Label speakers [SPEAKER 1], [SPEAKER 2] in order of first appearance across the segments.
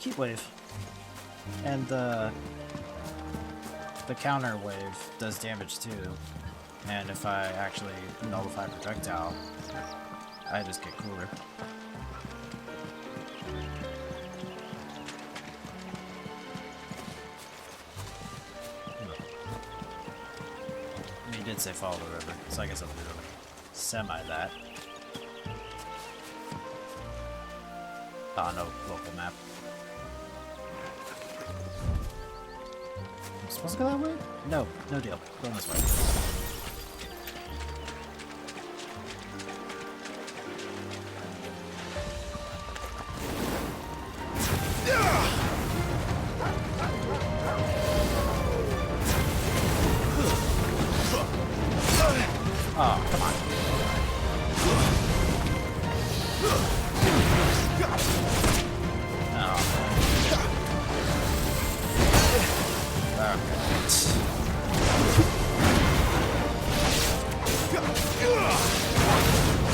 [SPEAKER 1] heat wave. And the counter wave does damage too. And if I actually nullify projectile, I just get cooler. He did say follow the river, so I guess I'll do semi that. No local map. I'm supposed to go that way? No, no deal. Going this way. Oh, come on.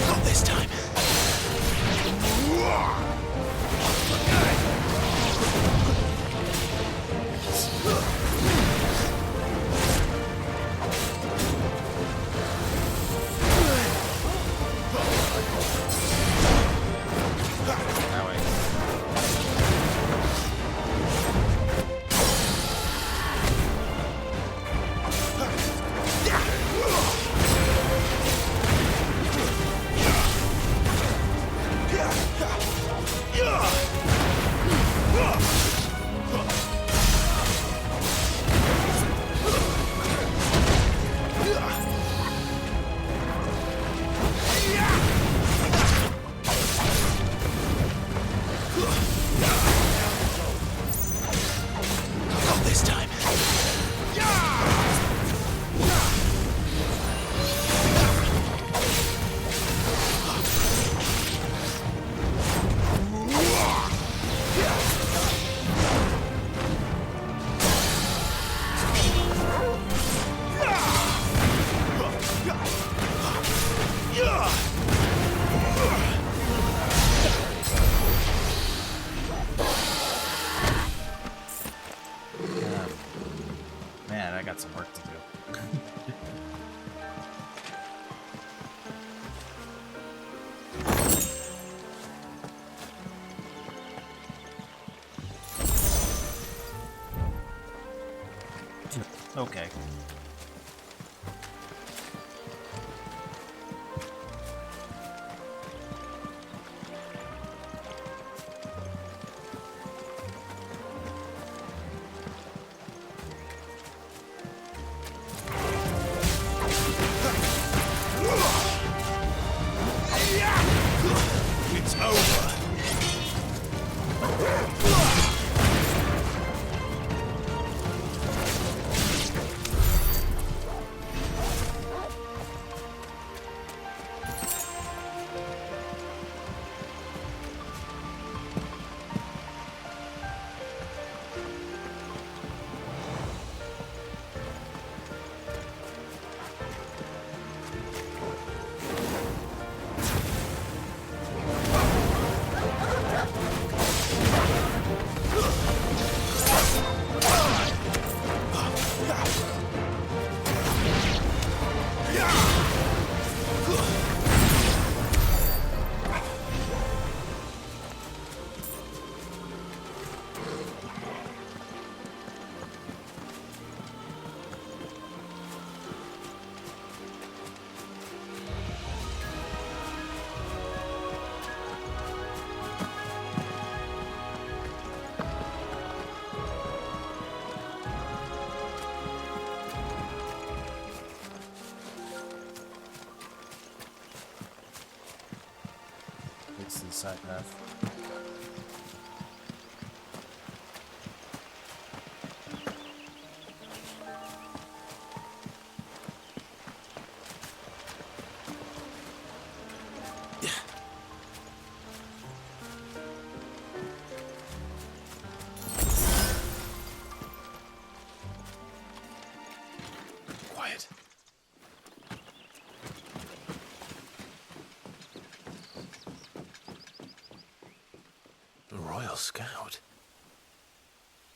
[SPEAKER 2] Not this time.
[SPEAKER 1] Man, I got some work to do. Okay.
[SPEAKER 2] It's over.
[SPEAKER 1] It's the side path.
[SPEAKER 2] Quiet. A Royal Scout.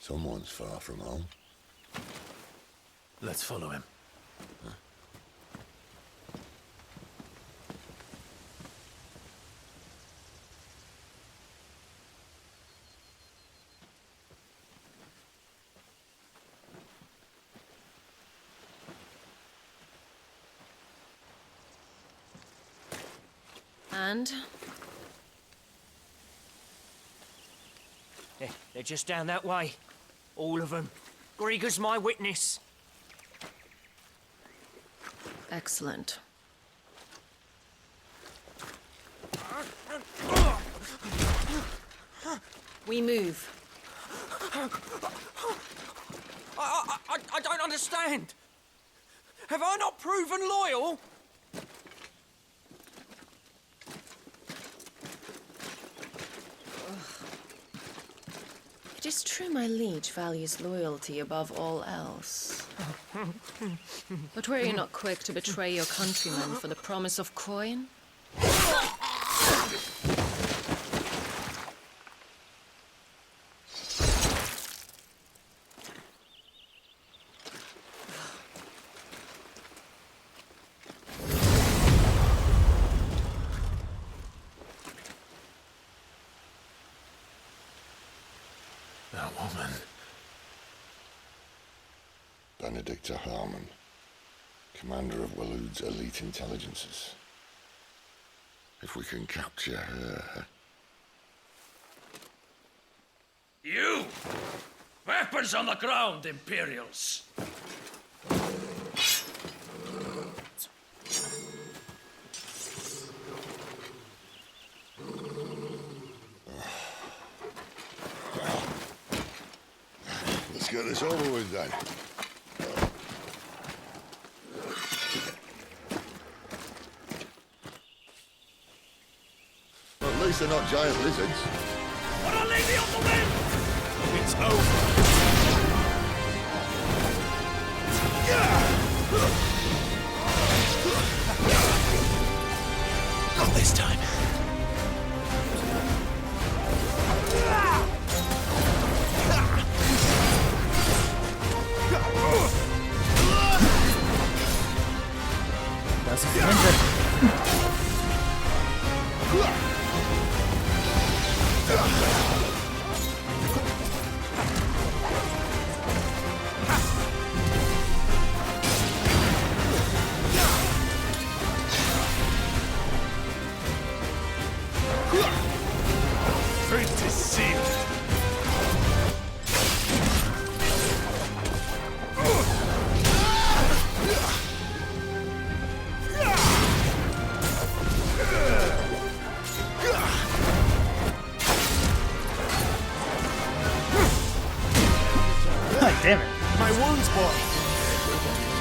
[SPEAKER 3] Someone's far from home.
[SPEAKER 2] Let's follow him.
[SPEAKER 4] And?
[SPEAKER 5] They're just down that way. All of them. Grieger's my witness.
[SPEAKER 4] Excellent. We move.
[SPEAKER 5] I don't understand. Have I not proven loyal?
[SPEAKER 4] It is true my liege values loyalty above all else. But were you not quick to betray your countrymen for the promise of coin?
[SPEAKER 2] That woman.
[SPEAKER 3] Benedicta Harmon, commander of Waloed's elite intelligences. If we can capture her...
[SPEAKER 6] You! Weapons on the ground, Imperials!
[SPEAKER 3] Let's get this over with then. At least they're not giant lizards.
[SPEAKER 6] What a lady on the wind!
[SPEAKER 2] It's over. Not this time.
[SPEAKER 1] That's a friend.
[SPEAKER 2] Fate is sealed.
[SPEAKER 1] Damn it.
[SPEAKER 2] My wounds, boy.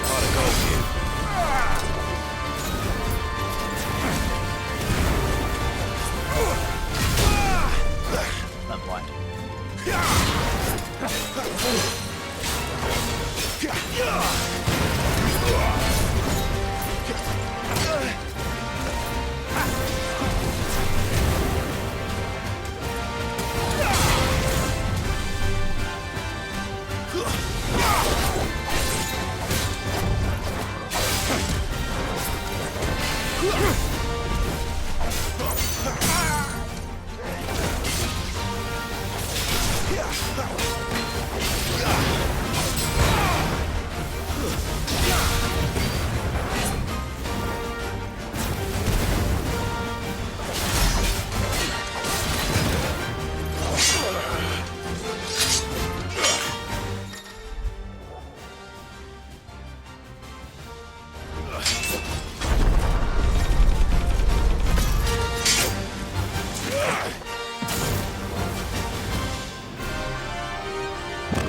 [SPEAKER 2] Gotta go, kid.
[SPEAKER 1] I'm blind.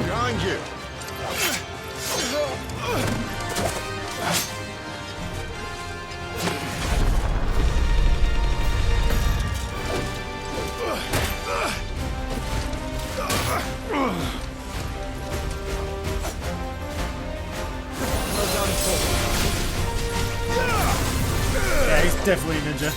[SPEAKER 3] Behind you.
[SPEAKER 1] Yeah, he's definitely a ninja.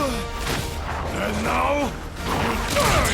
[SPEAKER 6] And now, you die!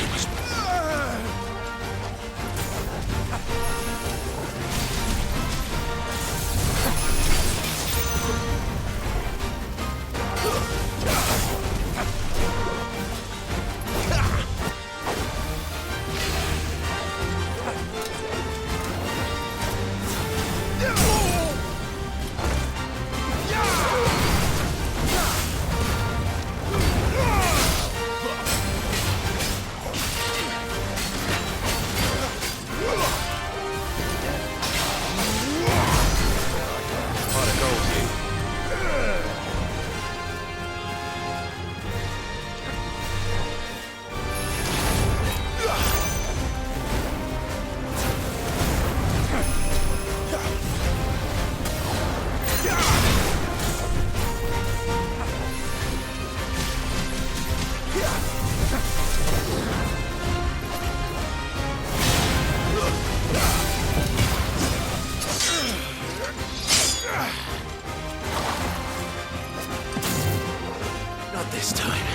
[SPEAKER 2] Pot of gold here.
[SPEAKER 5] Not this time.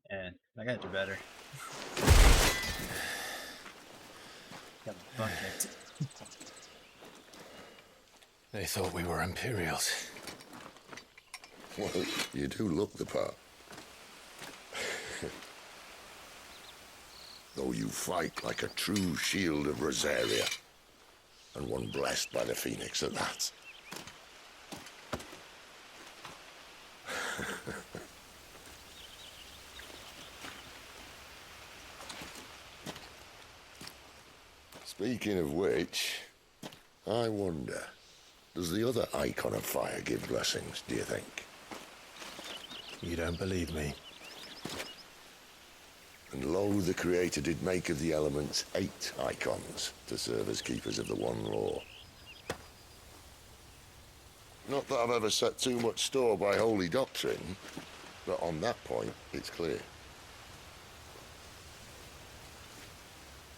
[SPEAKER 1] And I gotta do better. Got my butt kicked.
[SPEAKER 2] They thought we were Imperials.
[SPEAKER 3] Well, you do look the part. Though you fight like a true shield of Rosaria. And one blessed by the Phoenix at that. Speaking of which, I wonder, does the other icon of fire give blessings, do you think?
[SPEAKER 2] You don't believe me?
[SPEAKER 3] And lo, the Creator did make of the elements 8 icons to serve as keepers of the one law. Not that I've ever set too much store by holy doctrine, but on that point, it's clear.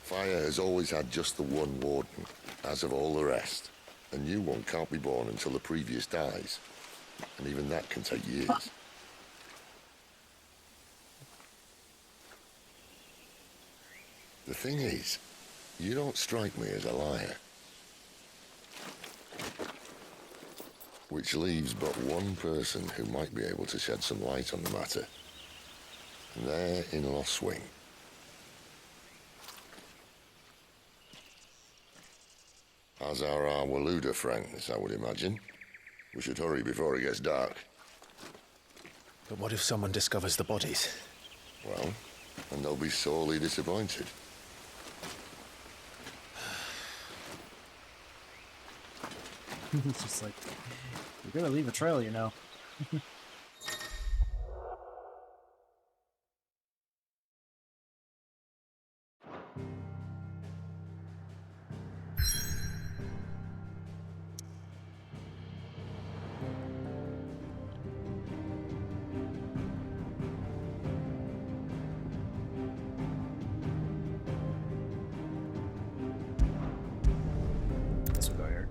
[SPEAKER 3] Fire has always had just the one warden, as of all the rest. A new one can't be born until the previous dies, and even that can take years. The thing is, you don't strike me as a liar. Which leaves but one person who might be able to shed some light on the matter. And they're in Lost Swing. As are our Waluda friends, I would imagine. We should hurry before it gets dark.
[SPEAKER 2] But what if someone discovers the bodies?
[SPEAKER 3] Well, and they'll be sorely disappointed.
[SPEAKER 1] It's just like, you're gonna leave a trail, you know. This will go here.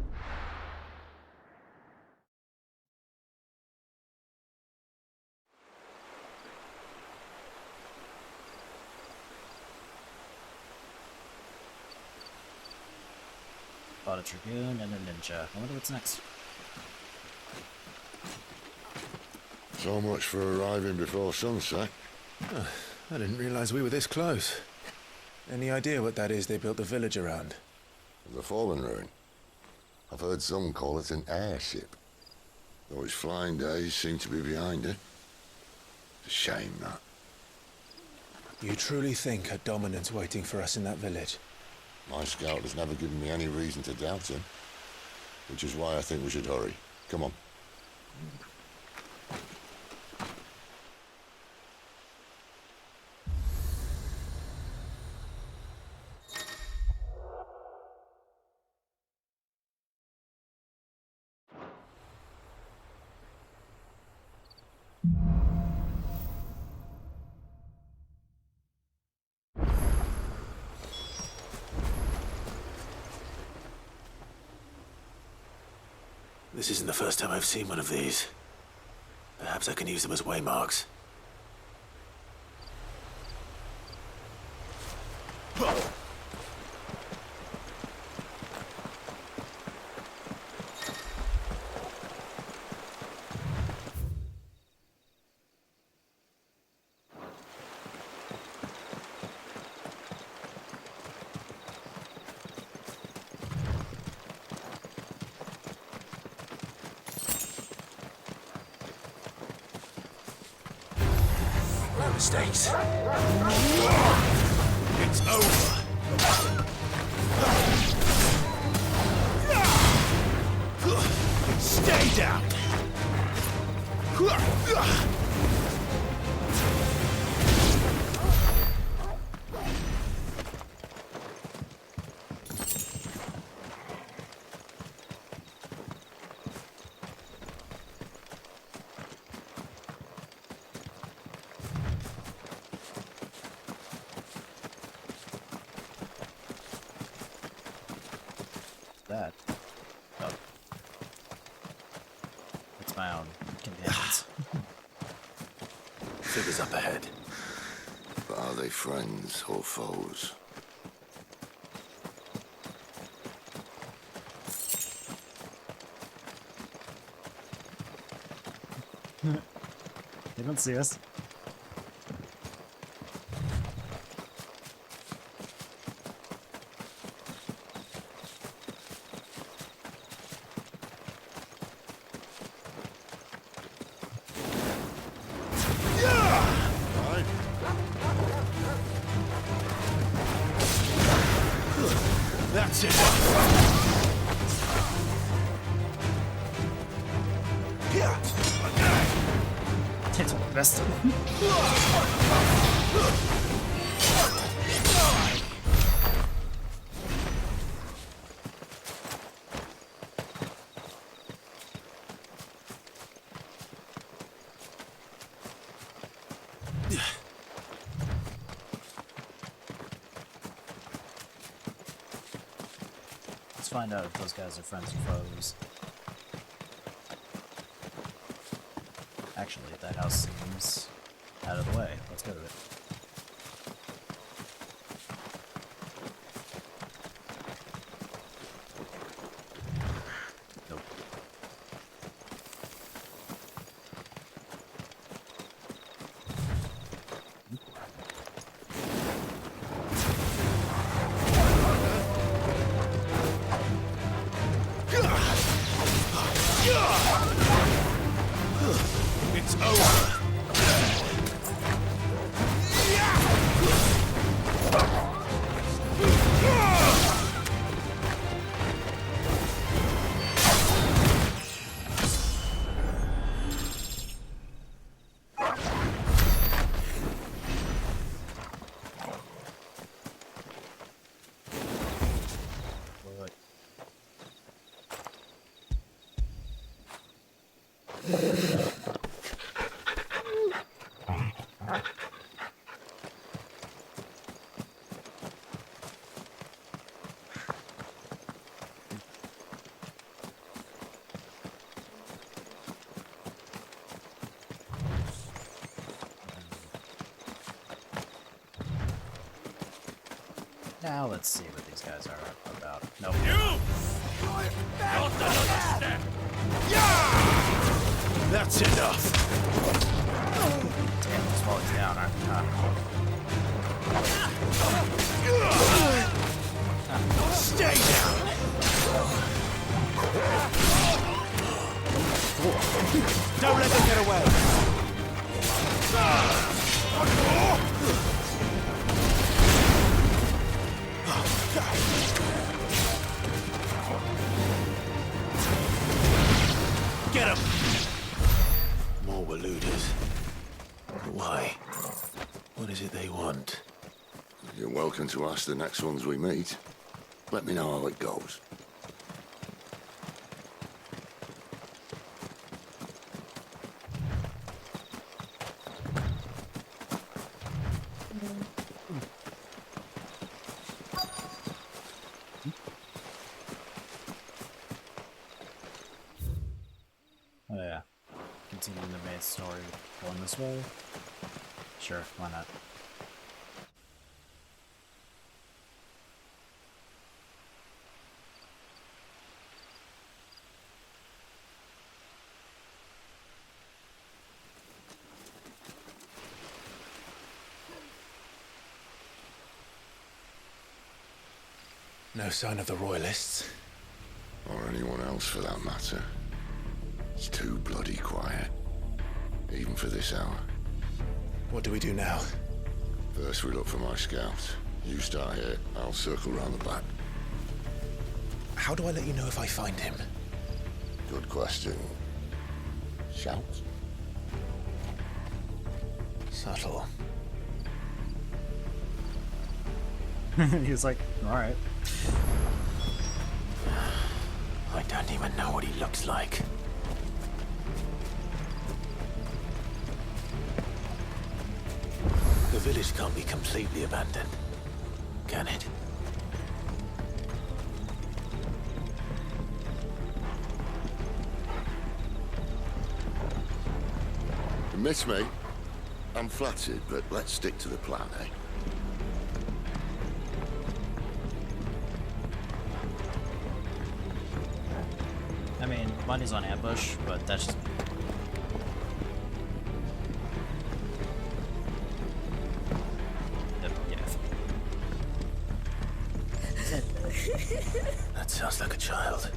[SPEAKER 1] Bought a Dragoon and a Ninja. I wonder what's next.
[SPEAKER 3] So much for arriving before sunset.
[SPEAKER 2] I didn't realize we were this close. Any idea what that is they built the village around?
[SPEAKER 3] The Fallen Ruin. I've heard some call it an airship. Though its flying days seem to be behind it. It's a shame, that.
[SPEAKER 2] You truly think a dominant's waiting for us in that village?
[SPEAKER 3] My scout has never given me any reason to doubt him. Which is why I think we should hurry. Come on.
[SPEAKER 2] This isn't the first time I've seen one of these. Perhaps I can use them as waymarks. No mistakes. It's over. Stay down.
[SPEAKER 1] That. Oh. It's my own convenience.
[SPEAKER 2] Figures up ahead.
[SPEAKER 3] But are they friends or foes?
[SPEAKER 1] They don't see us.
[SPEAKER 2] That's it.
[SPEAKER 1] It's all the best. Let's find out if those guys are friends or foes. Actually, that house seems out of the way. Let's go to it. Nope.
[SPEAKER 2] It's over.
[SPEAKER 1] What? Now let's see what these guys are about. Nope.
[SPEAKER 2] That's enough.
[SPEAKER 1] Damn, just while he's down,
[SPEAKER 2] Stay down. Don't let them get away. Get him! More Waluders. Why? What is it they want?
[SPEAKER 3] You're welcome to ask the next ones we meet. Let me know how it goes.
[SPEAKER 1] Oh yeah. Continuing the main story going this way? Sure, why not?
[SPEAKER 2] No sign of the Royalists.
[SPEAKER 3] Or anyone else for that matter. It's too bloody quiet. Even for this hour.
[SPEAKER 2] What do we do now?
[SPEAKER 3] First we look for my scouts. You start here, I'll circle round the back.
[SPEAKER 2] How do I let you know if I find him?
[SPEAKER 3] Good question. Shout?
[SPEAKER 2] Subtle.
[SPEAKER 1] He was like, alright.
[SPEAKER 2] I don't even know what he looks like. The village can't be completely abandoned, can it?
[SPEAKER 3] You miss me? I'm flattered, but let's stick to the plan, eh?
[SPEAKER 1] I mean, money's on ambush, but that's just... Yeah.
[SPEAKER 2] That sounds like a child.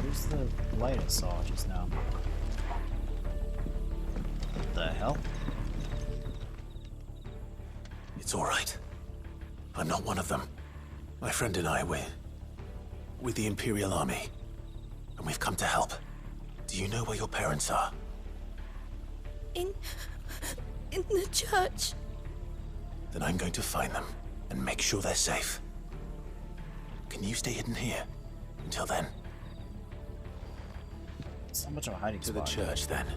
[SPEAKER 1] Where's the light I saw just now? What the hell?
[SPEAKER 2] It's all right. I'm not one of them. My friend and I, we're with the Imperial Army. And we've come to help. Do you know where your parents are?
[SPEAKER 4] In the church.
[SPEAKER 2] Then I'm going to find them and make sure they're safe. Can you stay hidden here until then?
[SPEAKER 1] It's not much of a hiding
[SPEAKER 2] To the
[SPEAKER 1] spot.
[SPEAKER 2] church, then.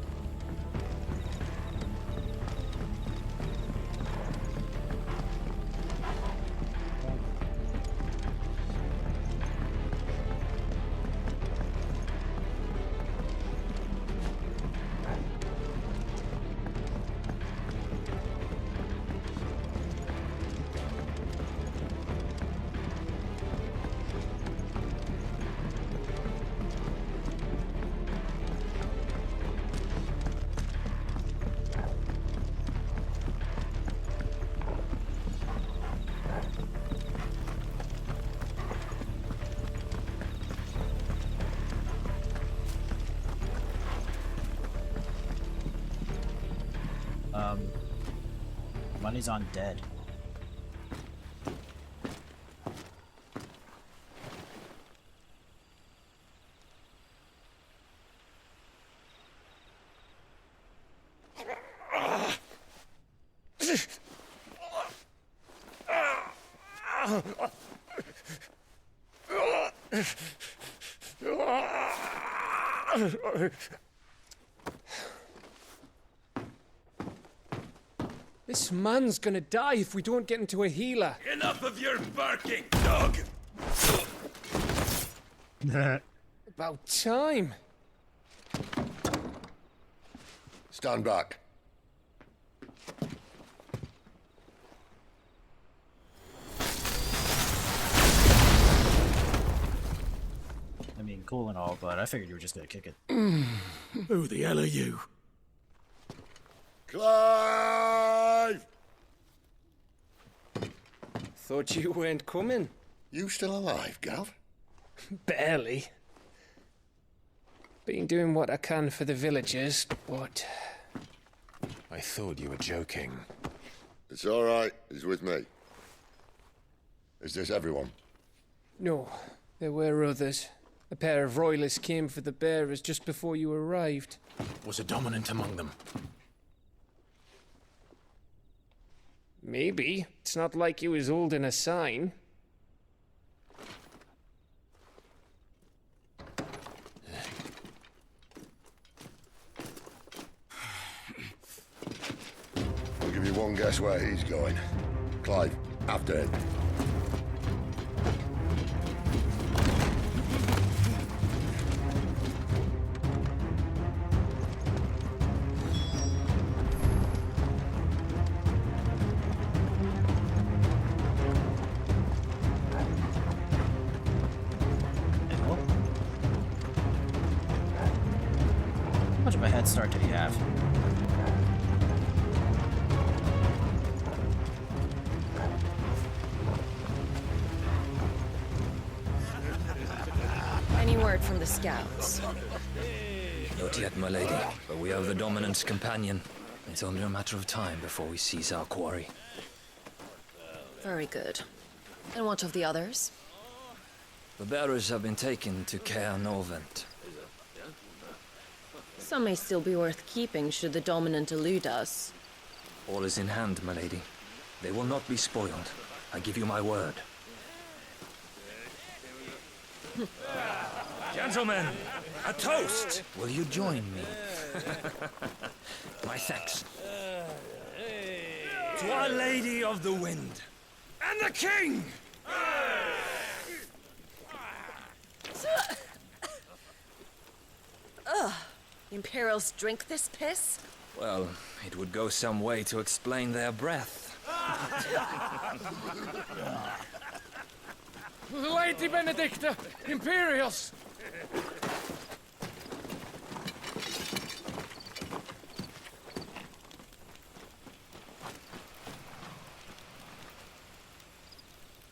[SPEAKER 1] Money's on dead.
[SPEAKER 7] This man's gonna die if we don't get into a healer.
[SPEAKER 6] Enough of your barking, dog!
[SPEAKER 7] About time.
[SPEAKER 3] Stand back.
[SPEAKER 1] I mean, cool and all, but I figured you were just gonna kick it.
[SPEAKER 6] Who the hell are you?
[SPEAKER 3] Clive!
[SPEAKER 7] Thought you weren't coming.
[SPEAKER 3] You still alive, Gav?
[SPEAKER 7] Barely. Been doing what I can for the villagers, but
[SPEAKER 2] I thought you were joking.
[SPEAKER 3] It's all right. He's with me. Is this everyone?
[SPEAKER 7] no, there were others. A pair of royalists came for the bearers just before you arrived.
[SPEAKER 2] Was a dominant among them?
[SPEAKER 7] Maybe. It's not like he was holding a sign.
[SPEAKER 3] I'll give you one guess where he's going. Clive, after him.
[SPEAKER 1] much of a head start did he have?
[SPEAKER 4] Any word from the scouts?
[SPEAKER 8] Not yet, my lady, but we have the Dominant's companion. It's only a matter of time before we seize our quarry.
[SPEAKER 4] Very good. And what of the others?
[SPEAKER 8] The bearers have been taken to Caer Novent.
[SPEAKER 4] Some may still be worth keeping should the Dominant elude us.
[SPEAKER 8] All is in hand, my lady. They will not be spoiled. I give you my word.
[SPEAKER 6] Gentlemen, a toast!
[SPEAKER 8] Will you join me? My thanks.
[SPEAKER 6] To Our Lady of the Wind. And the King!
[SPEAKER 4] The Imperials drink this piss?
[SPEAKER 8] Well, it would go some way to explain their breath.
[SPEAKER 7] Lady Benedicta! Imperials!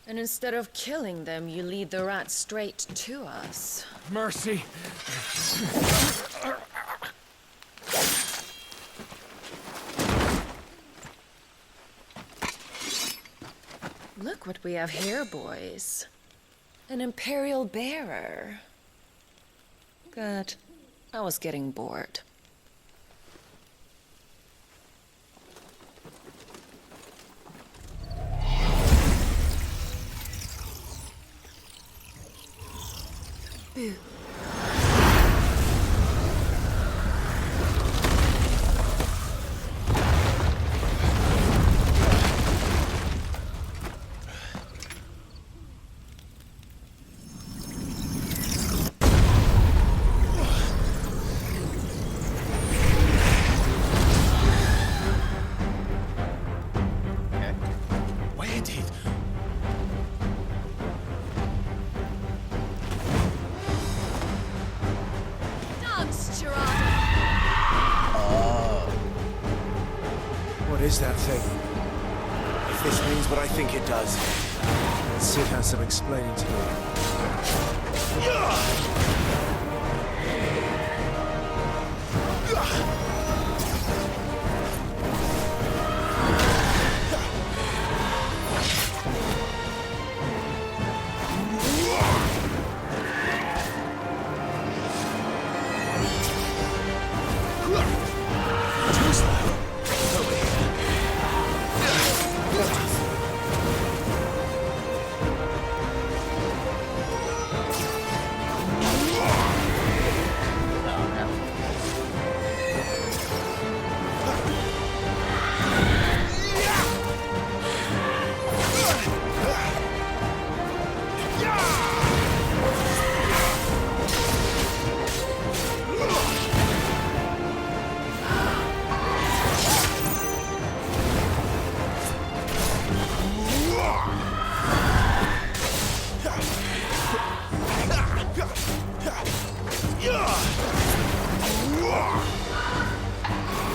[SPEAKER 4] And instead of killing them, you lead the rats straight to us.
[SPEAKER 7] Mercy!
[SPEAKER 4] Look what we have here, boys. An Imperial bearer. Good. I was getting bored. Boo.
[SPEAKER 2] Where did...
[SPEAKER 4] Dance, Gerard!
[SPEAKER 2] What is that thing? If this means what I think it does, Sid has some explaining to do.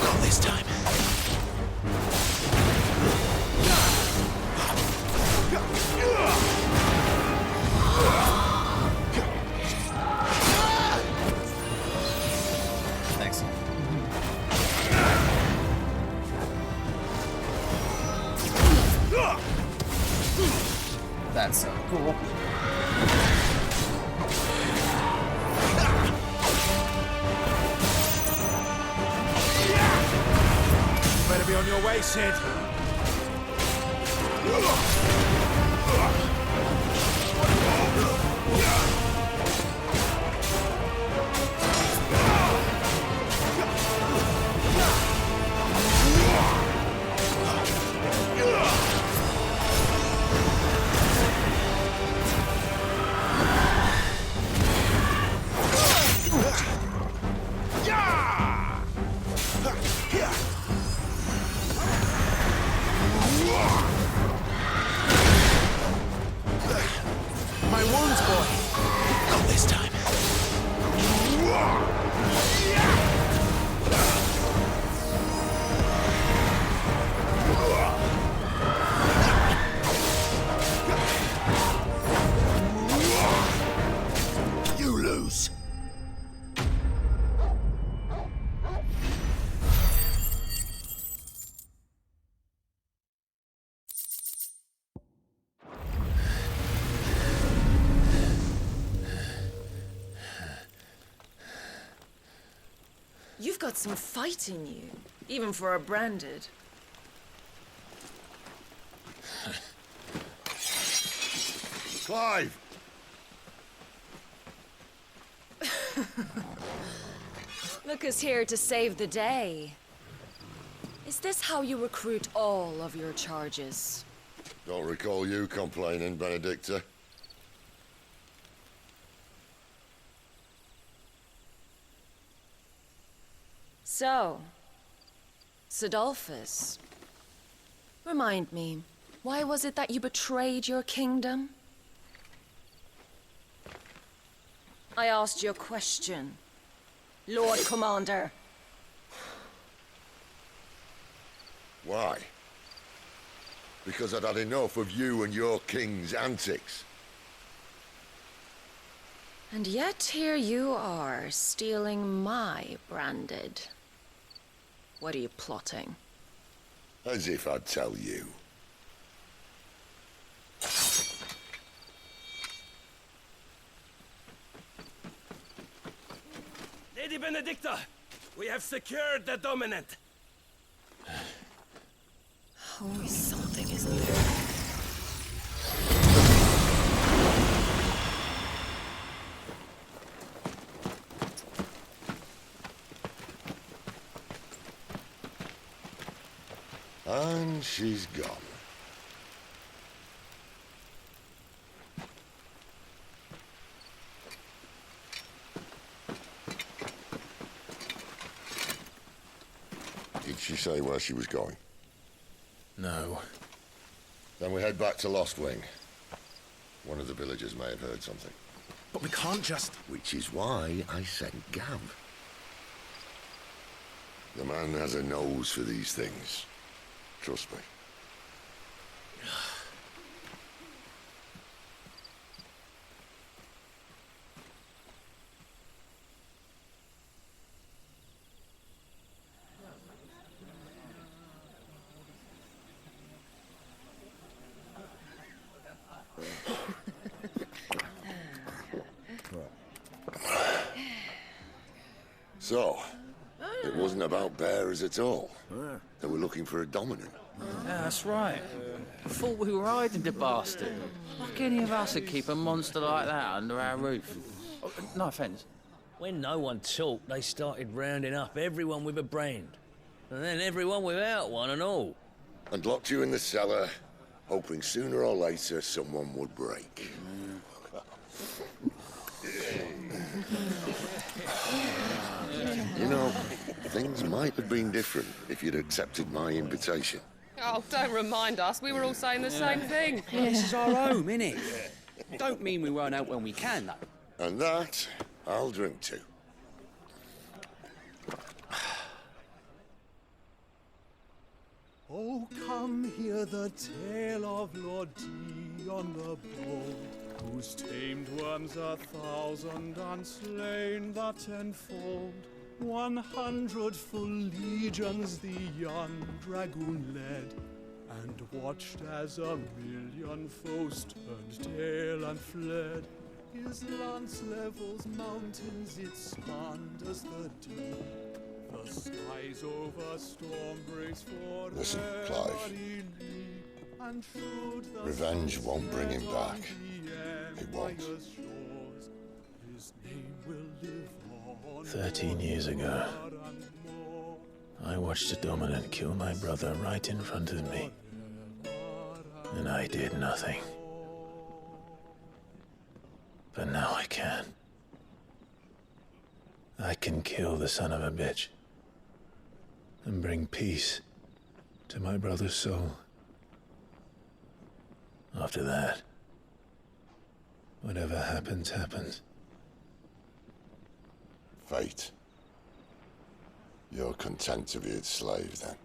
[SPEAKER 2] Not this time.
[SPEAKER 1] Thanks. That's so cool.
[SPEAKER 2] Better be on your way, Sid. My wounds, boy. Not this time.
[SPEAKER 4] You've got some fight in you, even for a branded.
[SPEAKER 3] Clive!
[SPEAKER 4] Look who's here to save the day. Is this how you recruit all of your charges?
[SPEAKER 3] Don't recall you complaining, Benedicta.
[SPEAKER 4] So, Sidolphus, remind me, why was it that you betrayed your kingdom? I asked you a question, Lord Commander.
[SPEAKER 3] Why? Because I'd had enough of you and your king's antics.
[SPEAKER 4] And yet here you are, stealing my branded. What are you plotting?
[SPEAKER 3] As if I'd tell you.
[SPEAKER 6] Lady Benedicta, we have secured the dominant.
[SPEAKER 4] Always something, isn't there?
[SPEAKER 3] And she's gone. Did she say where she was going?
[SPEAKER 2] No.
[SPEAKER 3] Then we head back to Lost Wing. One of the villagers may have heard something.
[SPEAKER 2] But we can't just...
[SPEAKER 3] Which is why I sent Gav. The man has a nose for these things. Trust me. So, it wasn't about bearers at all. They were looking for a dominant.
[SPEAKER 9] Yeah, that's right. I thought we were hiding the bastard. Like any of us would keep a monster like that under our roof. Oh, no offence.
[SPEAKER 10] When no one talked, they started rounding up everyone with a brand. And then everyone without one and all.
[SPEAKER 3] And locked you in the cellar, hoping sooner or later someone would break. You know, things might have been different if you'd accepted my invitation.
[SPEAKER 11] Oh, don't remind us. We were all saying the same thing.
[SPEAKER 12] Yeah, this is our home, innit? Don't mean we won't out when we can, though.
[SPEAKER 3] And that, I'll drink to.
[SPEAKER 13] Oh, come hear the tale of Lord Dion the Bold, who's tamed worms 1,000 and slain the 10-fold. 100 full legions the young dragoon led, and watched as 1,000,000 foes turned tail and fled. His lance levels mountains, it spanders the deep. The skies over storm breaks for
[SPEAKER 3] Listen, Clive. Revenge won't bring him back. It won't.
[SPEAKER 2] 13 years ago, I watched a dominant kill my brother right in front of me. And I did nothing. But now I can. I can kill the son of a bitch and bring peace to my brother's soul. After that, whatever happens, happens.
[SPEAKER 3] Fate. You're content to be its slave, then?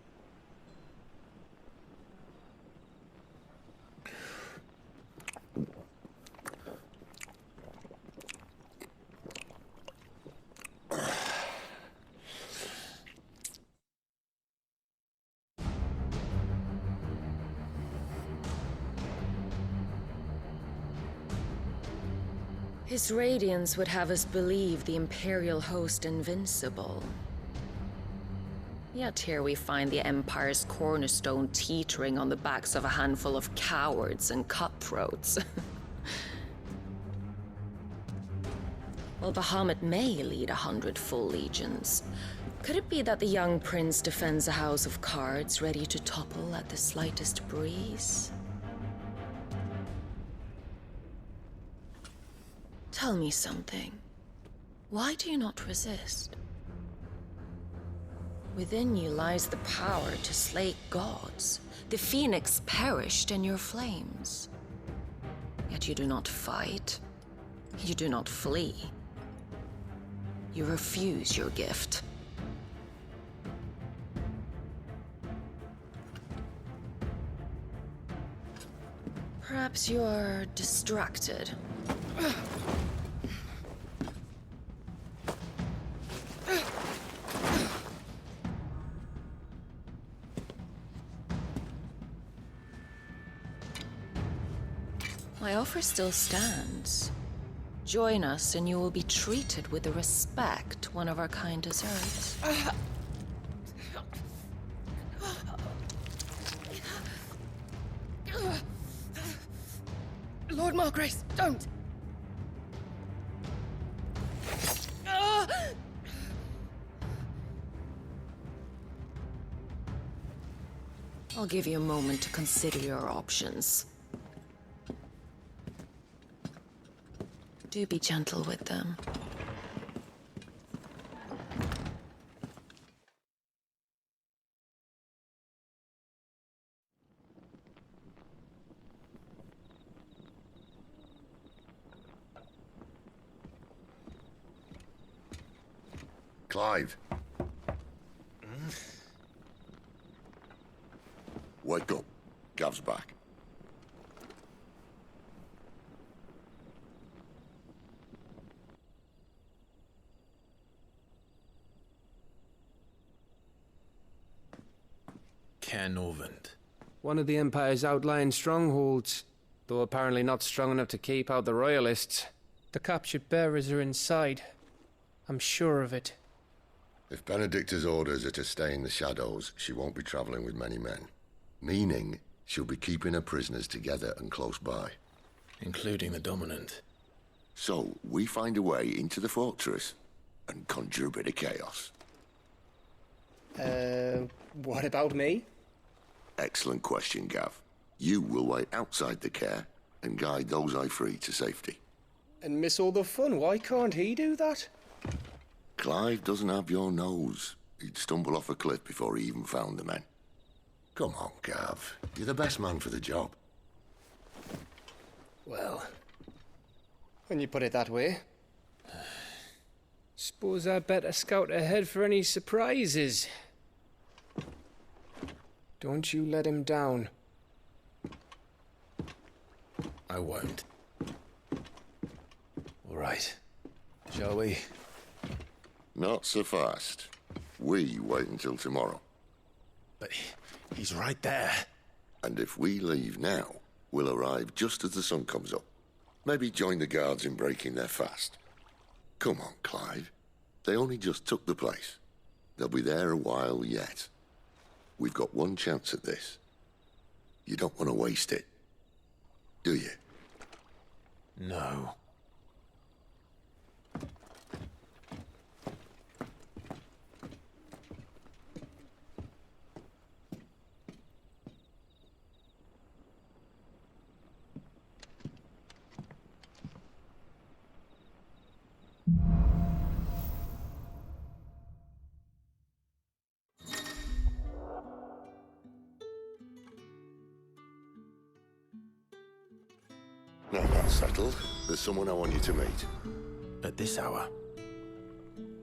[SPEAKER 4] His radiance would have us believe the Imperial host invincible. Yet here we find the Empire's cornerstone teetering on the backs of a handful of cowards and cutthroats. Well, Bahamut may lead 100 full legions. Could it be that the young prince defends a house of cards ready to topple at the slightest breeze? Tell me something. Why do you not resist? Within you lies the power to slay gods. The phoenix perished in your flames. Yet you do not fight. You do not flee. You refuse your gift. Perhaps you're distracted. My offer still stands. Join us and you will be treated with the respect one of our kind deserves.
[SPEAKER 11] Lord Margrace, don't!
[SPEAKER 4] I'll give you a moment to consider your options. Do be gentle with them.
[SPEAKER 3] Clive. Wake up. Gav's back.
[SPEAKER 2] Caernarvon.
[SPEAKER 7] One of the Empire's outlying strongholds, though apparently not strong enough to keep out the Royalists. The captured bearers are inside. I'm sure of it.
[SPEAKER 3] If Benedicta's orders are to stay in the shadows, she won't be traveling with many men. Meaning, she'll be keeping her prisoners together and close by.
[SPEAKER 2] Including the Dominant.
[SPEAKER 3] So, we find a way into the fortress and conjure a bit of chaos.
[SPEAKER 7] What about me?
[SPEAKER 3] Excellent question, Gav. You will wait outside the care and guide those I free to safety.
[SPEAKER 7] And miss all the fun. Why can't he do that?
[SPEAKER 3] Clive doesn't have your nose. He'd stumble off a cliff before he even found the men. Come on, Gav. You're the best man for the job.
[SPEAKER 7] Well, when you put it that way. Suppose I'd better scout ahead for any surprises. Don't you let him down.
[SPEAKER 2] I won't. All right. Shall we?
[SPEAKER 3] Not so fast. We wait until tomorrow.
[SPEAKER 2] But he's right there.
[SPEAKER 3] And if we leave now, we'll arrive just as the sun comes up. Maybe join the guards in breaking their fast. Come on, Clive. They only just took the place. They'll be there a while yet. We've got one chance at this. You don't want to waste it, do you?
[SPEAKER 2] No.
[SPEAKER 3] Now that's settled. There's someone I want you to meet.
[SPEAKER 2] At this hour?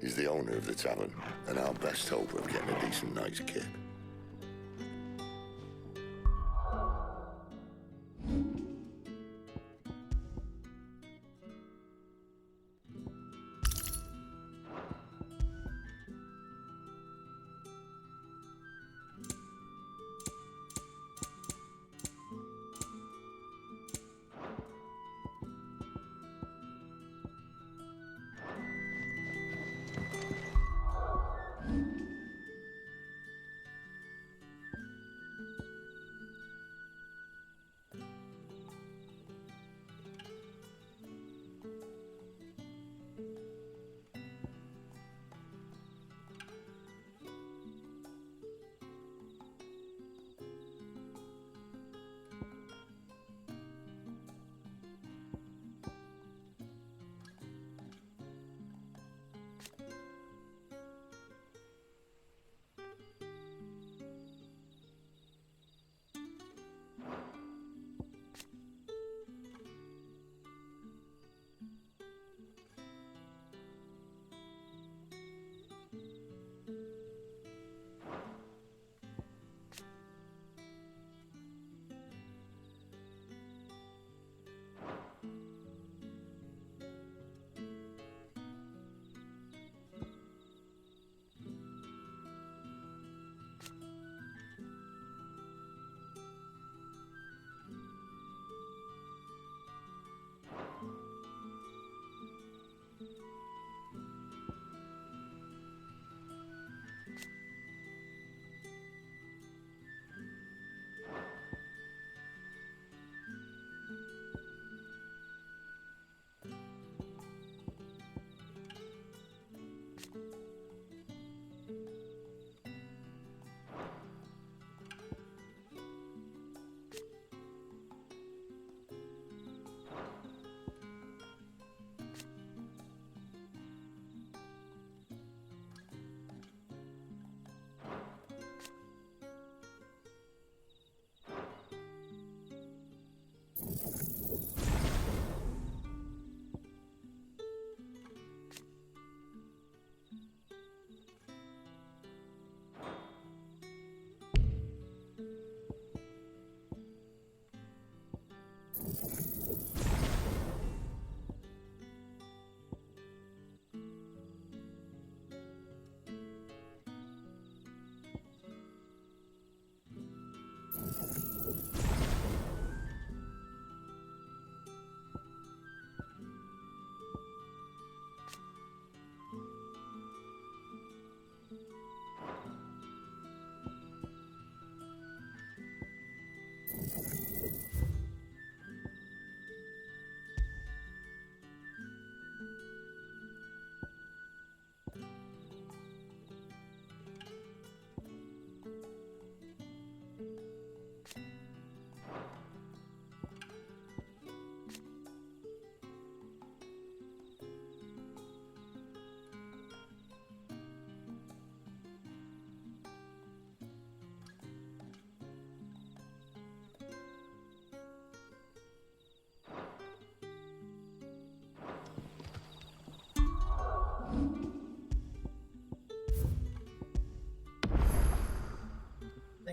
[SPEAKER 3] He's the owner of the tavern, and our best hope of getting a decent night's kip.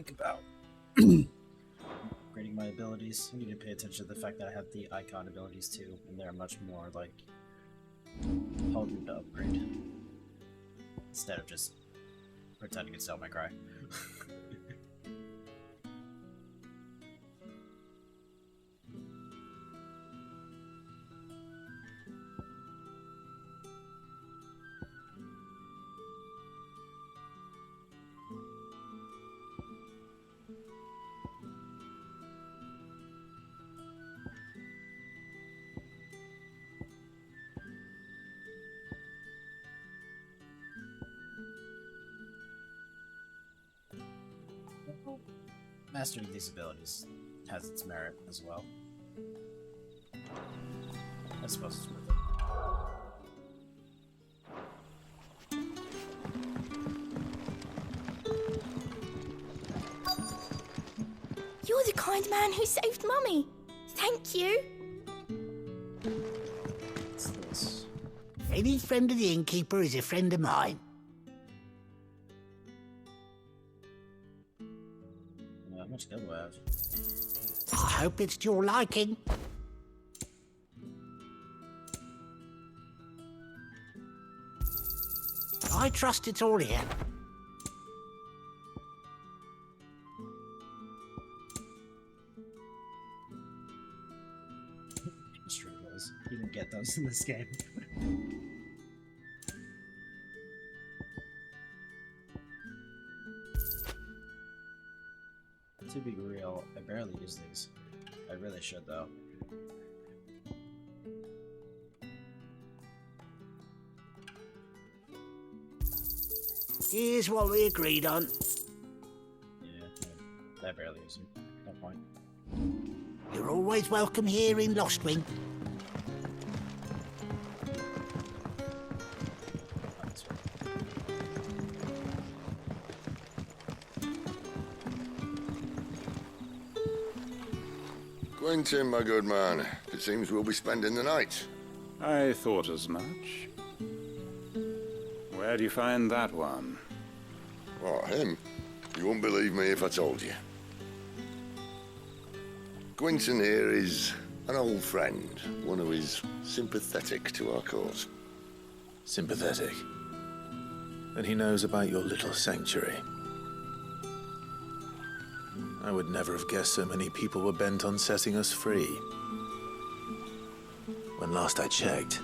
[SPEAKER 1] think about upgrading my abilities. I need to pay attention to the fact that I have the icon abilities too, and they're much more like potent to upgrade instead of just pretending it's Devil May Cry. Mastering these abilities has its merit as well. I suppose it's worth it.
[SPEAKER 14] You're the kind man who saved Mummy. Thank you.
[SPEAKER 1] What's this?
[SPEAKER 15] Any friend of the innkeeper is a friend of mine.
[SPEAKER 1] How much gold do I have?
[SPEAKER 15] I hope it's to your liking. I trust it's all here.
[SPEAKER 1] Street was. You didn't get those in this game. To be real, I barely use these. I really should though.
[SPEAKER 15] Here's what we agreed on.
[SPEAKER 1] Yeah, I barely use them. No point.
[SPEAKER 15] You're always welcome here in Lostwing.
[SPEAKER 3] Quentin, my good man, it seems we'll be spending the night.
[SPEAKER 13] I thought as much. Where do you find that one?
[SPEAKER 3] What, him? You wouldn't believe me if I told you. Quentin here is an old friend, one who is sympathetic to our cause.
[SPEAKER 2] Sympathetic. And he knows about your little sanctuary. I would never have guessed so many people were bent on setting us free. When last I checked,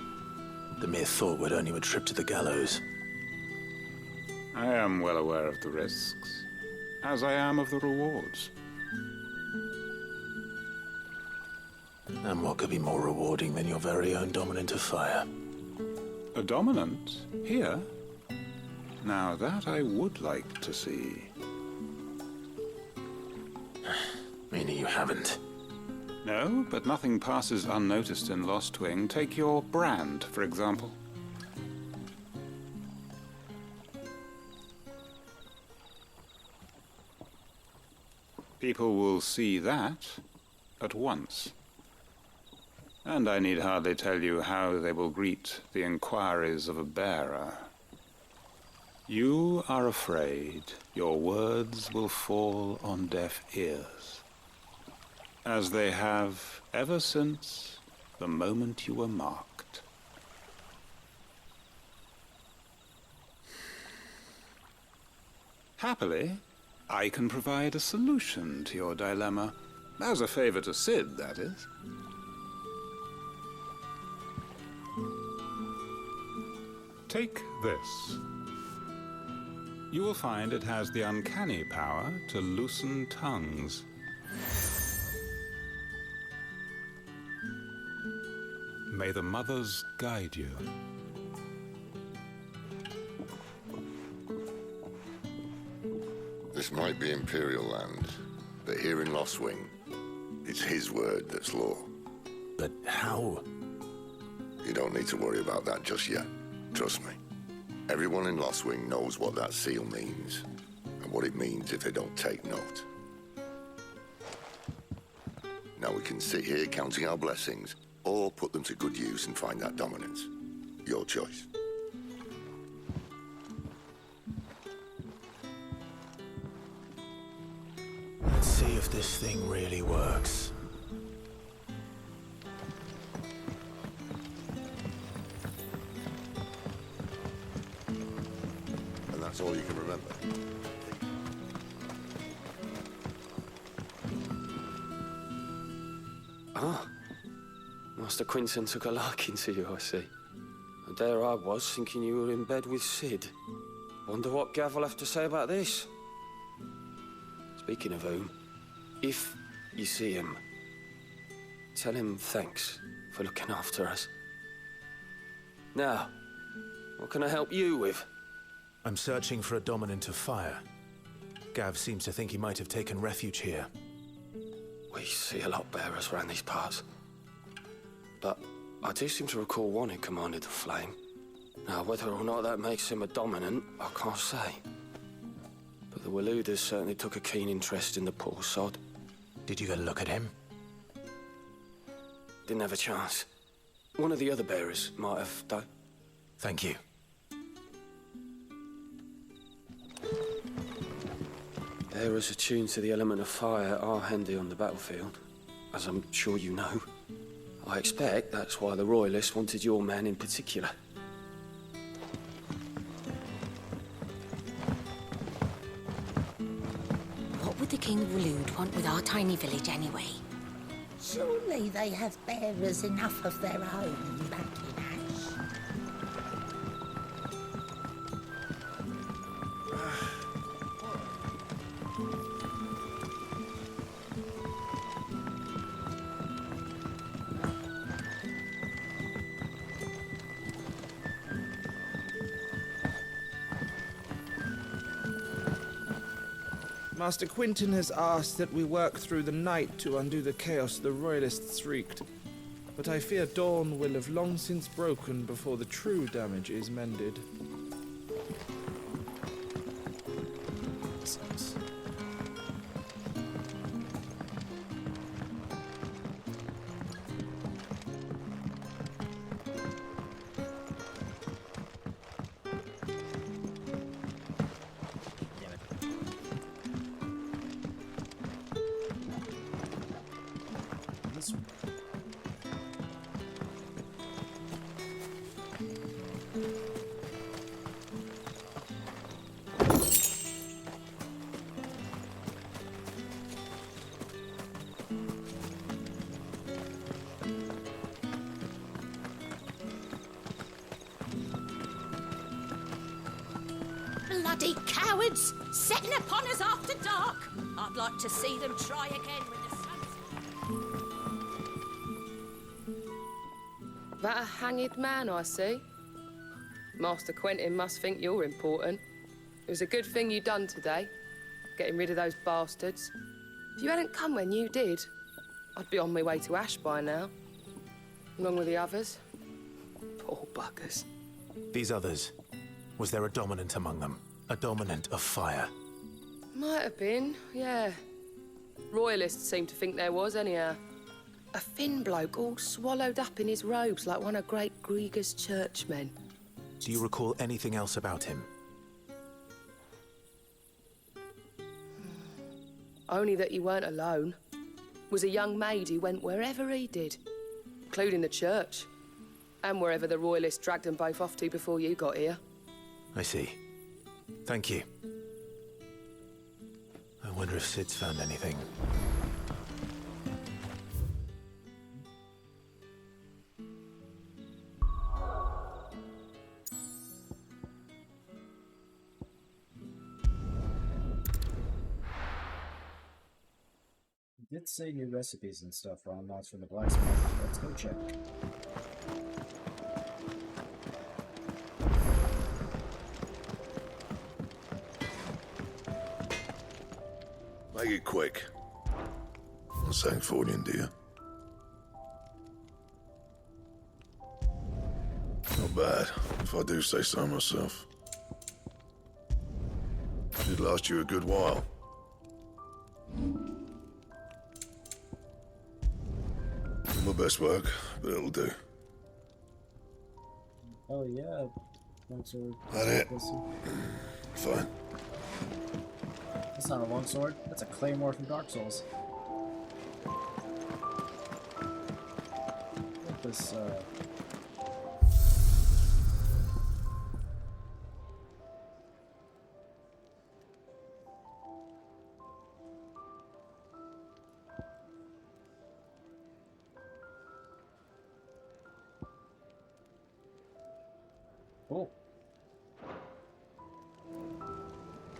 [SPEAKER 2] the mere thought would earn you a trip to the gallows.
[SPEAKER 13] I am well aware of the risks, as I am of the rewards.
[SPEAKER 2] And what could be more rewarding than your very own dominant of fire?
[SPEAKER 13] A dominant? Here? Now that I would like to see.
[SPEAKER 2] Meaning you haven't?
[SPEAKER 13] No, but nothing passes unnoticed in Lostwing. Take your brand, for example. People will see that at once. And I need hardly tell you how they will greet the inquiries of a bearer. You are afraid your words will fall on deaf ears, as they have ever since the moment you were marked. Happily, I can provide a solution to your dilemma, as a favor to Sid, that is. Take this. You will find it has the uncanny power to loosen tongues. May the mothers guide you.
[SPEAKER 3] This might be Imperial land, but here in Lostwing, it's his word that's law.
[SPEAKER 2] But how?
[SPEAKER 3] You don't need to worry about that just yet. Trust me. Everyone in Lostwing knows what that seal means, and what it means if they don't take note. Now we can sit here counting our blessings, or put them to good use and find that dominance. Your choice.
[SPEAKER 2] if this thing really works.
[SPEAKER 3] And that's all you can remember?
[SPEAKER 16] Ah. Master Quinton took a liking to you, I see. And there I was, thinking you were in bed with Sid. Wonder what Gav will have to say about this. Speaking of whom, if you see him, tell him thanks for looking after us. Now, what can I help you with?
[SPEAKER 2] I'm searching for a dominant of fire. Gav seems to think he might have taken refuge here.
[SPEAKER 16] We see a lot bearers around these parts. But I do seem to recall one who commanded the flame. Now, whether or not that makes him a dominant, I can't say. But the Waluders certainly took a keen interest in the poor sod.
[SPEAKER 2] Did you get a look at him?
[SPEAKER 16] Didn't have a chance. One of the other bearers might have done.
[SPEAKER 2] Thank you.
[SPEAKER 16] Bearers attuned to the element of fire are handy on the battlefield, as I'm sure you know. I expect that's why the Royalists wanted your man in particular.
[SPEAKER 15] What would the King of Walud want with our tiny village anyway? Surely they have bearers enough of their own back in Ash.
[SPEAKER 6] Master Quinton has asked that we work through the night to undo the chaos the Royalists wreaked. But I fear dawn will have long since broken before the true damage is mended.
[SPEAKER 14] Bloody cowards! Setting upon us after dark! I'd like to see them try again when the sun's...
[SPEAKER 11] That a hanged man I see? Master Quentin must think you're important. It was a good thing you done today, getting rid of those bastards. If you hadn't come when you did, I'd be on my way to Ash by now, along with the others. Poor buggers.
[SPEAKER 2] These others, was there a dominant among them? A dominant of fire?
[SPEAKER 11] Might have been, yeah. Royalists seem to think there was, anyhow. A thin bloke all swallowed up in his robes like one of great Grieger's churchmen.
[SPEAKER 2] Do you recall anything else about him?
[SPEAKER 11] Only that he weren't alone. Was a young maid who went wherever he did, including the church, and wherever the Royalists dragged them both off to before you got here.
[SPEAKER 2] I see. Thank you. I wonder if Sid's found anything.
[SPEAKER 1] It did say new recipes and stuff were unlocked from the blacksmith. Let's go check.
[SPEAKER 3] Make it quick. Not saying Fordian, do you? Not bad, if I do say so myself. Did last you a good while. Not my best work, but it'll do.
[SPEAKER 1] Oh yeah. Thanks for
[SPEAKER 3] That it? Fine.
[SPEAKER 1] That's not a longsword. That's a claymore from Dark Souls. This, Oh.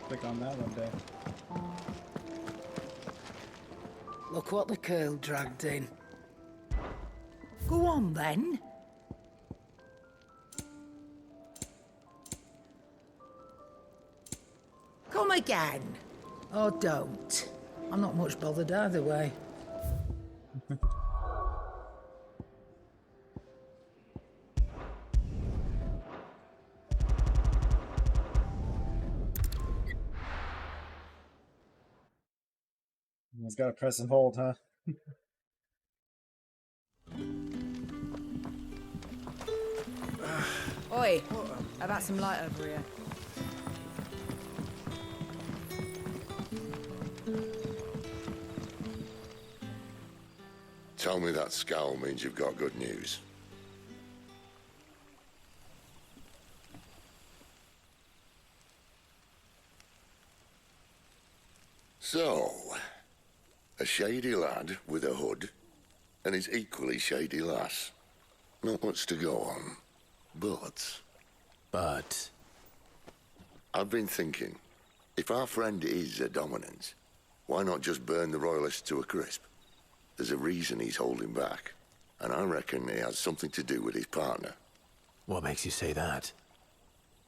[SPEAKER 1] Click on that one day.
[SPEAKER 17] Look what the curl dragged in. Go on, then. Come again. Or don't. I'm not much bothered either way.
[SPEAKER 1] He's got to press and hold, huh?
[SPEAKER 18] Oi, how about some light over here?
[SPEAKER 3] Tell me that scowl means you've got good news. So, a shady lad with a hood and his equally shady lass. Not much to go on, but... I've been thinking, if our friend is a dominant, why not just burn the royalists to a crisp? There's a reason he's holding back, and I reckon he has something to do with his partner.
[SPEAKER 2] What makes you say that?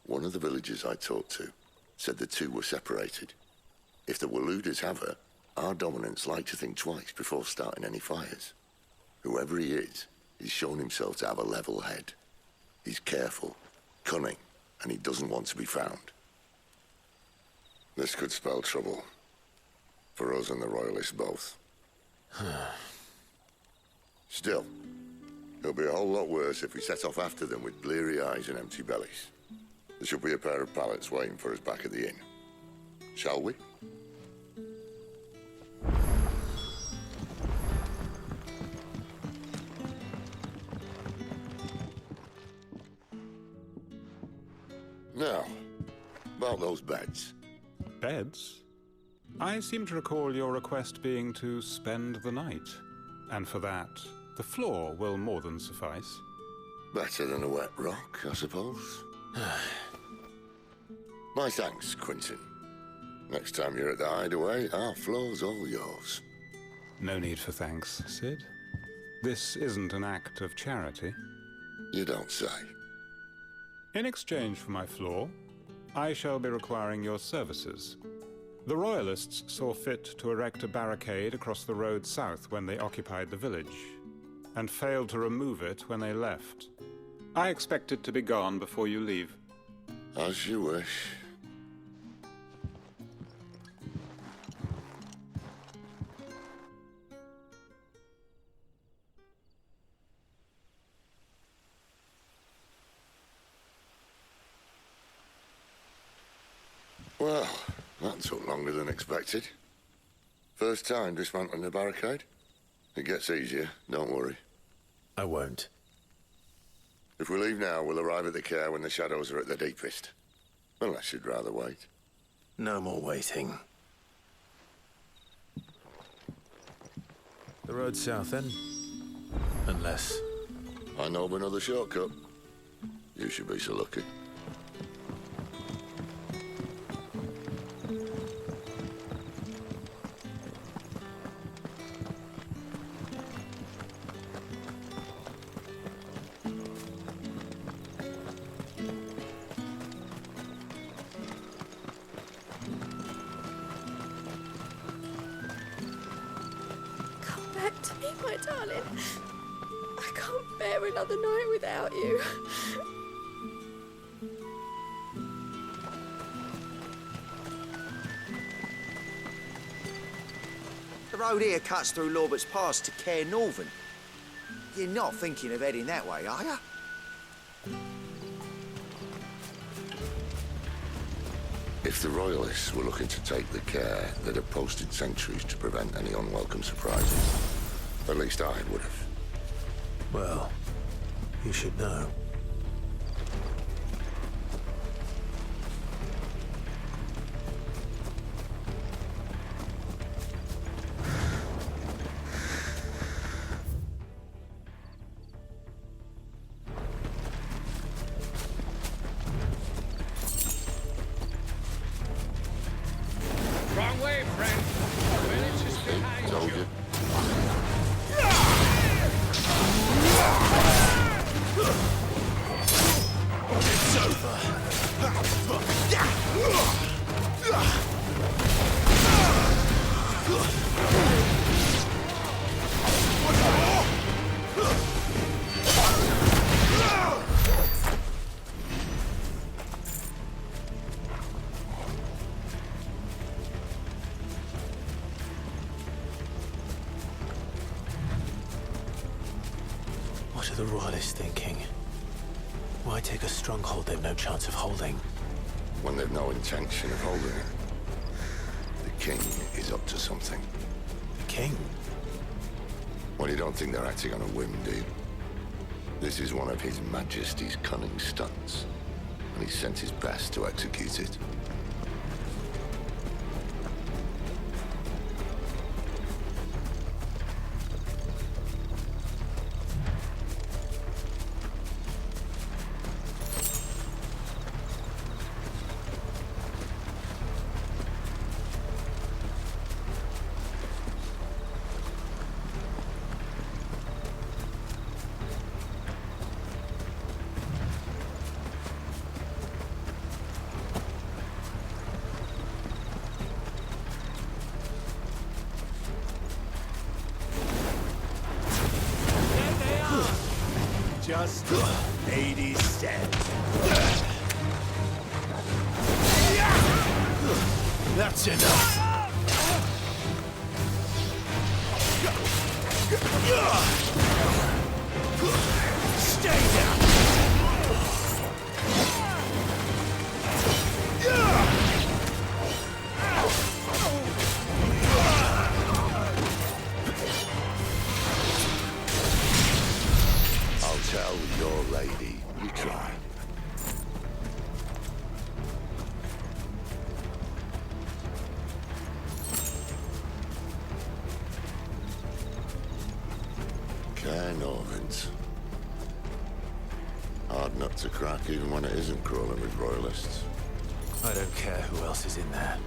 [SPEAKER 3] One of the villagers I talked to said the two were separated. If the Waluders have her, our dominants like to think twice before starting any fires. Whoever he is, he's shown himself to have a level head. He's careful, cunning, and he doesn't want to be found. This could spell trouble. For us and the Royalists both. Still, it'll be a whole lot worse if we set off after them with bleary eyes and empty bellies. There should be a pair of pallets waiting for us back at the inn. Shall we? Now, about those beds.
[SPEAKER 19] Beds? I seem to recall your request being to spend the night. And for that, the floor will more than suffice.
[SPEAKER 3] Better than a wet rock, I suppose. My thanks, Quinton. Next time you're at the hideaway, our floor's all yours.
[SPEAKER 19] No need for thanks, Sid. This isn't an act of charity.
[SPEAKER 3] You don't say.
[SPEAKER 19] In exchange for my floor, I shall be requiring your services. The Royalists saw fit to erect a barricade across the road south when they occupied the village, and failed to remove it when they left. I expect it to be gone before you leave.
[SPEAKER 3] As you wish. Well, that took longer than expected. First time dismantling the barricade? It gets easier, don't worry.
[SPEAKER 2] I won't.
[SPEAKER 3] If we leave now, we'll arrive at the care when the shadows are at their deepest. Unless you'd rather wait.
[SPEAKER 2] No more waiting. The road south, then? Unless...
[SPEAKER 3] I know of another shortcut. You should be so lucky.
[SPEAKER 20] Back to me, my darling. I can't bear another night without you.
[SPEAKER 21] The road here cuts through Lorbert's Pass to Care Northern. You're not thinking of heading that way, are you?
[SPEAKER 3] If the Royalists were looking to take the care, they'd have posted sentries to prevent any unwelcome surprises. At least I would have.
[SPEAKER 2] Well, you should know.
[SPEAKER 10] Wrong way, friend. The village is behind
[SPEAKER 3] Told
[SPEAKER 10] you.
[SPEAKER 3] you.
[SPEAKER 2] It's over. What are the Royalists thinking? Why take a stronghold they've no chance of holding?
[SPEAKER 3] When they've no intention of holding it. The king is up to something.
[SPEAKER 2] The king?
[SPEAKER 3] Well, you don't think they're acting on a whim, do you? This is one of His Majesty's cunning stunts, and he's sent his best to execute it.
[SPEAKER 2] Just 80 cents. That's enough. Stay down.
[SPEAKER 3] I'll tell your lady you tried. Cairnorvins. Hard nut to crack even when it isn't crawling with Royalists.
[SPEAKER 2] I don't care who else is in there.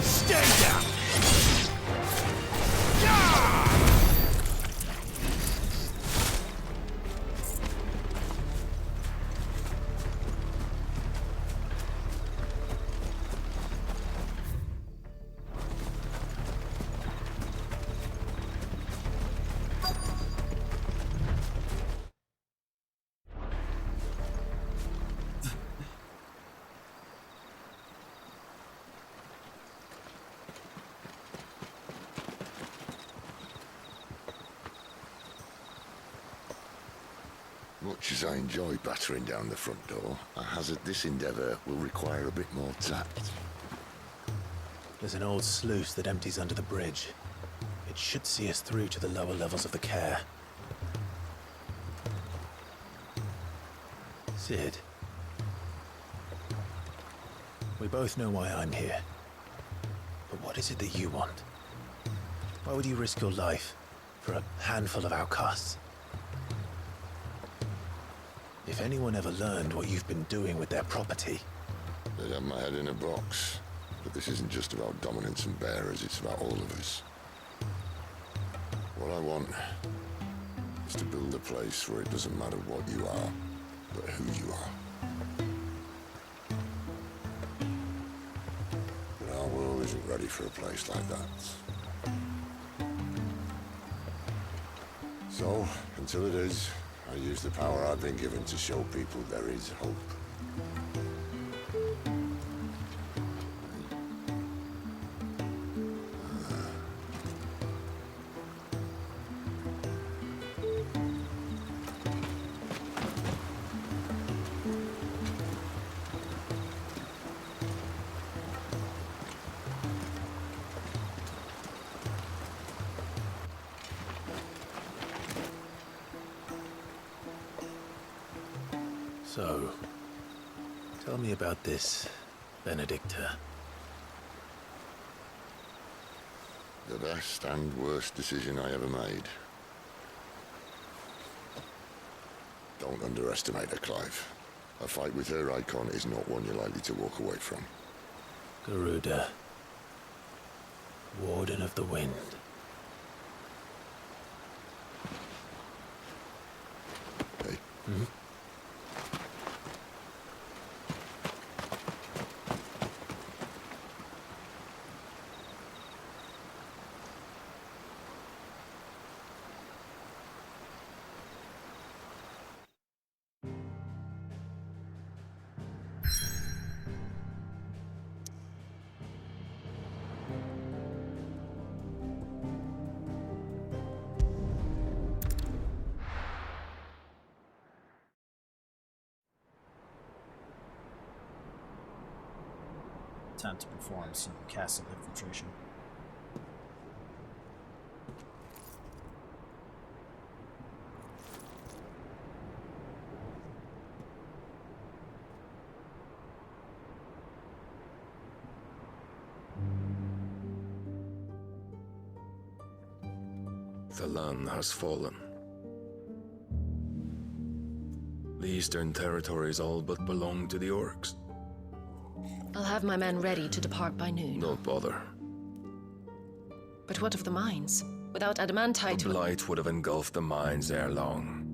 [SPEAKER 3] Stay down! Much as I enjoy battering down the front door, I hazard this endeavour will require a bit more tact.
[SPEAKER 2] There's an old sluice that empties under the bridge. It should see us through to the lower levels of the care. Sid. We both know why I'm here. But what is it that you want? Why would you risk your life for a handful of outcasts? If anyone ever learned what you've been doing with their property...
[SPEAKER 3] They'd have my head in a box. But this isn't just about dominance and bearers, it's about all of us. What I want is to build a place where it doesn't matter what you are, but who you are. But our world isn't ready for a place like that. So, until it is, I use the power I've been given to show people there is hope.
[SPEAKER 2] So, tell me about this, Benedicta.
[SPEAKER 3] The best and worst decision I ever made. Don't underestimate her, Clive. A fight with her icon is not one you're likely to walk away from.
[SPEAKER 2] Garuda, Warden of the Wind.
[SPEAKER 3] Hey.
[SPEAKER 2] Hmm?
[SPEAKER 1] Time to perform some castle infiltration.
[SPEAKER 5] The land has fallen. The Eastern Territories all but belong to the Orcs.
[SPEAKER 4] I'll have my men ready to depart by noon.
[SPEAKER 5] Don't bother.
[SPEAKER 4] But what of the mines? Without adamantite...
[SPEAKER 5] The blight would have engulfed the mines ere long.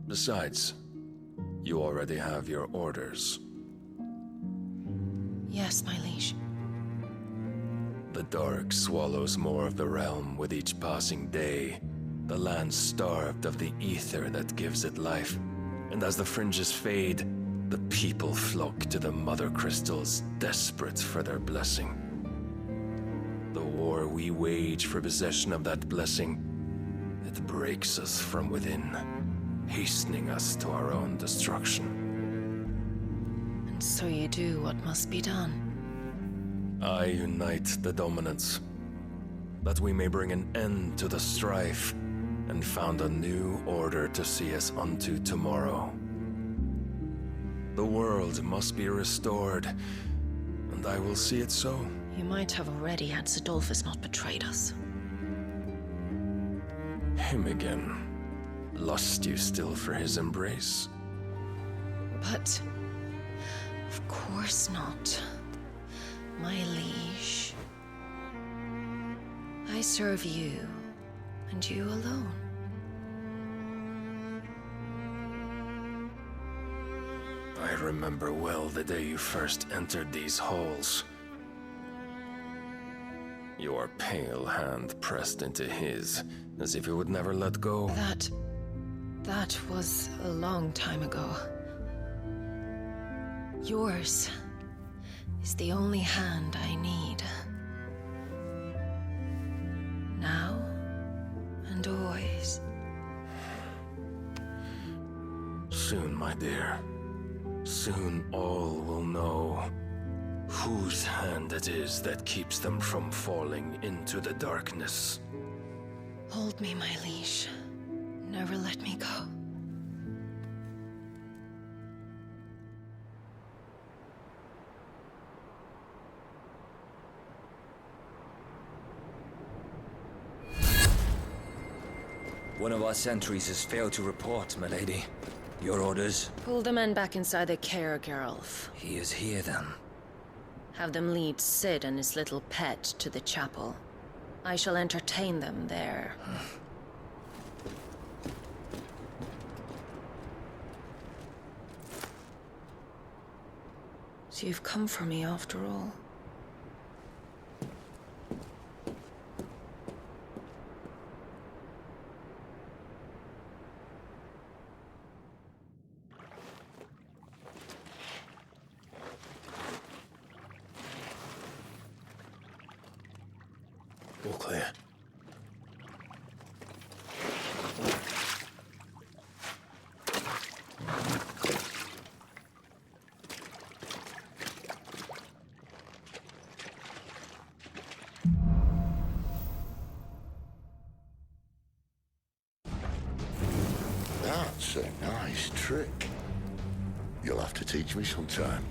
[SPEAKER 5] Besides, you already have your orders.
[SPEAKER 4] Yes, my liege.
[SPEAKER 5] The dark swallows more of the realm with each passing day. The land starved of the ether that gives it life. And as the fringes fade, the people flock to the mother crystals, desperate for their blessing. The war we wage for possession of that blessing, it breaks us from within, hastening us to our own destruction.
[SPEAKER 4] And so you do what must be done.
[SPEAKER 5] I unite the dominants, that we may bring an end to the strife, and found a new order to see us unto tomorrow. The world must be restored, and I will see it so.
[SPEAKER 4] You might have already had Zidolphus not betrayed us.
[SPEAKER 5] Him again. Lust you still for his embrace?
[SPEAKER 4] But... of course not. My liege. I serve you, and you alone.
[SPEAKER 5] I remember well the day you first entered these halls. Your pale hand pressed into his, as if it would never let go.
[SPEAKER 4] That was a long time ago. Yours is the only hand I need. Now and always.
[SPEAKER 5] Soon, my dear. Soon all will know whose hand it is that keeps them from falling into the darkness.
[SPEAKER 4] Hold me, my liege. Never let me go.
[SPEAKER 8] One of our sentries has failed to report, milady. Your orders?
[SPEAKER 4] Pull the men back inside the care, Geralf.
[SPEAKER 8] He is here, then.
[SPEAKER 4] Have them lead Sid and his little pet to the chapel. I shall entertain them there. So you've come for me after all.
[SPEAKER 2] All clear.
[SPEAKER 3] That's a nice trick. You'll have to teach me sometime.